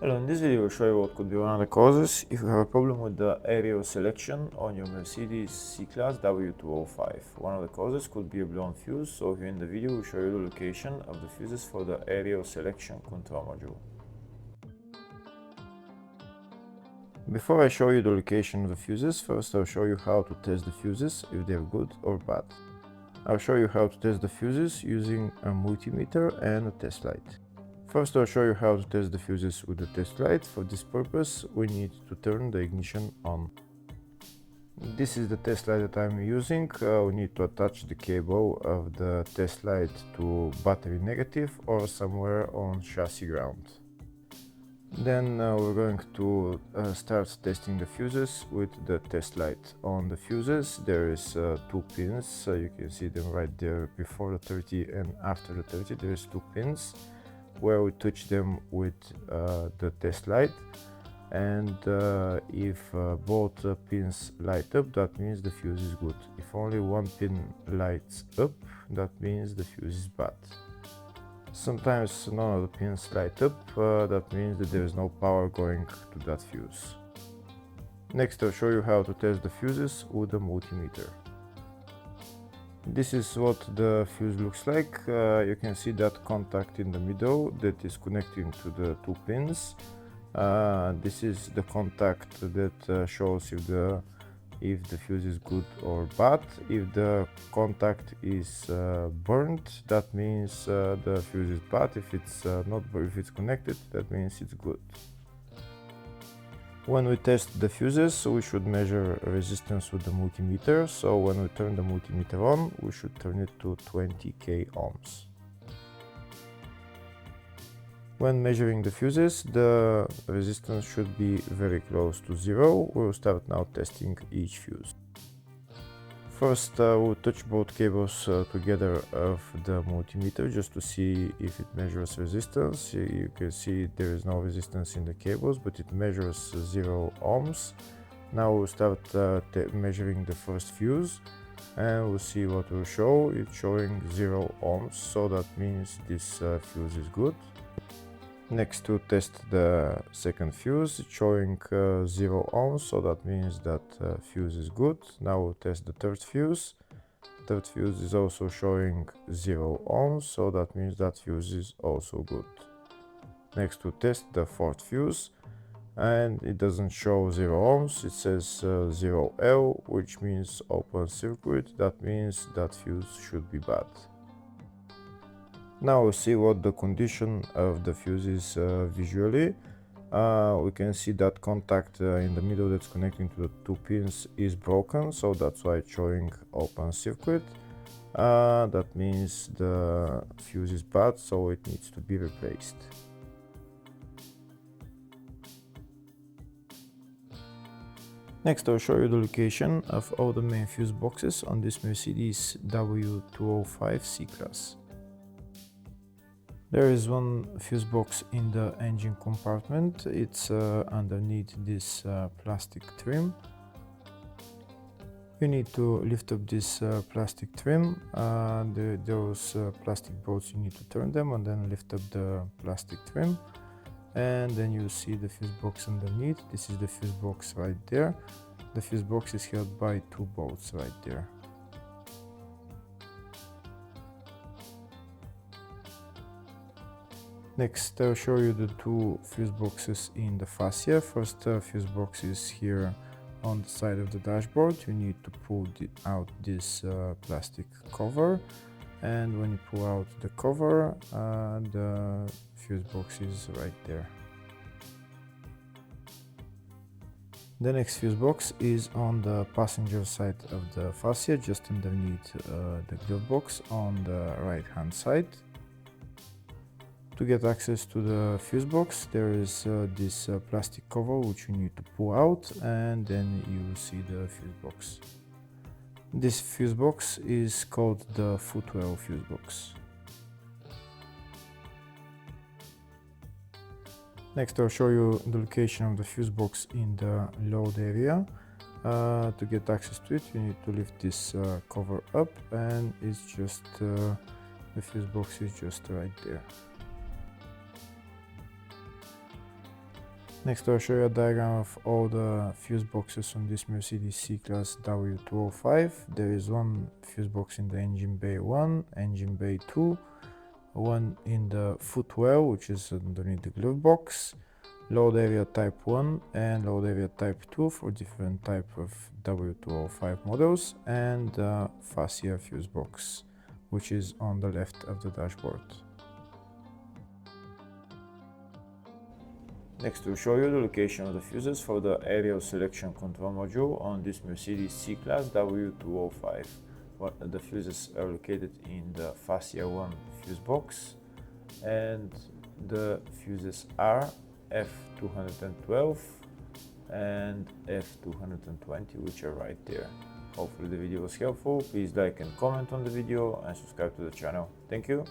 Hello, in this video I'll show you what could be one of the causes if you have a problem with the aerial selection on your Mercedes C-Class W205. One of the causes could be a blown fuse, so here in the video we'll show you the location of the fuses for the aerial selection control module. Before I show you the location of the fuses, first I'll show you how to test the fuses, if they're good or bad. I'll show you how to test the fuses using a multimeter and a test light. First, I'll show you how to test the fuses with the test light. For this purpose, we need to turn the ignition on. This is the test light that I'm using. We need to attach the cable of the test light to battery negative or somewhere on chassis ground. Then we're going to start testing the fuses with the test light. On the fuses there is 2 pins, so you can see them right there before the 30 and after the 30 there is 2 pins where we touch them with the test light, and if both pins light up, that means the fuse is good. If only one pin lights up, that means the fuse is bad. Sometimes none of the pins light up, that means that there is no power going to that fuse. Next I'll show you how to test the fuses with a multimeter. This is what the fuse looks like. You can see that contact in the middle that is connecting to the 2 pins. This is the contact that shows if the fuse is good or bad. If the contact is burned, that means the fuse is bad. If it's connected, that means it's good. When we test the fuses, we should measure resistance with the multimeter. So when we turn the multimeter on, we should turn it to 20k ohms. When measuring the fuses, the resistance should be very close to 0. We'll start now testing each fuse. First, we'll touch both cables together of the multimeter just to see if it measures resistance. You can see there is no resistance in the cables, but it measures 0 ohms. Now we'll start measuring the first fuse, and we'll see what will show. It's showing 0 ohms, so that means this fuse is good. Next, to test the second fuse, it's showing 0 ohms, so that means that fuse is good. Now we'll test the third fuse. Third fuse is also showing 0 ohms, so that means that fuse is also good. Next, to test the fourth fuse, and it doesn't show 0 ohms, it says 0L, which means open circuit. That means that fuse should be bad. Now we'll see what the condition of the fuse is visually. We can see that contact in the middle that's connecting to the 2 pins is broken, so that's why it's showing open circuit. That means the fuse is bad, so it needs to be replaced. Next I'll show you the location of all the main fuse boxes on this Mercedes W205 C-Class. There is one fuse box in the engine compartment. It's underneath this plastic trim. You need to lift up this plastic trim. Those plastic bolts, you need to turn them and then lift up the plastic trim. And then you see the fuse box underneath. This is the fuse box right there. The fuse box is held by 2 bolts right there. Next, I'll show you the 2 fuse boxes in the fascia. First fuse box is here on the side of the dashboard. You need to pull out this plastic cover, and when you pull out the cover, the fuse box is right there. The next fuse box is on the passenger side of the fascia, just underneath the glove box on the right hand side. To get access to the fuse box, there is this plastic cover which you need to pull out, and then you will see the fuse box. This fuse box is called the footwell fuse box. Next I'll show you the location of the fuse box in the load area. To get access to it, you need to lift this cover up, and it's just the fuse box is just right there. Next I'll show you a diagram of all the fuse boxes on this Mercedes C-Class W205. There is one fuse box in the engine bay 1, engine bay 2, one in the footwell, which is underneath the glove box, load area type 1 and load area type 2 for different type of W205 models, and the fascia fuse box, which is on the left of the dashboard. Next, we'll show you the location of the fuses for the aerial selection control module on this Mercedes C-Class W205. The fuses are located in the fascia 1 fuse box, and the fuses are F212 and F220, which are right there. Hopefully the video was helpful. Please like and comment on the video and subscribe to the channel. Thank you.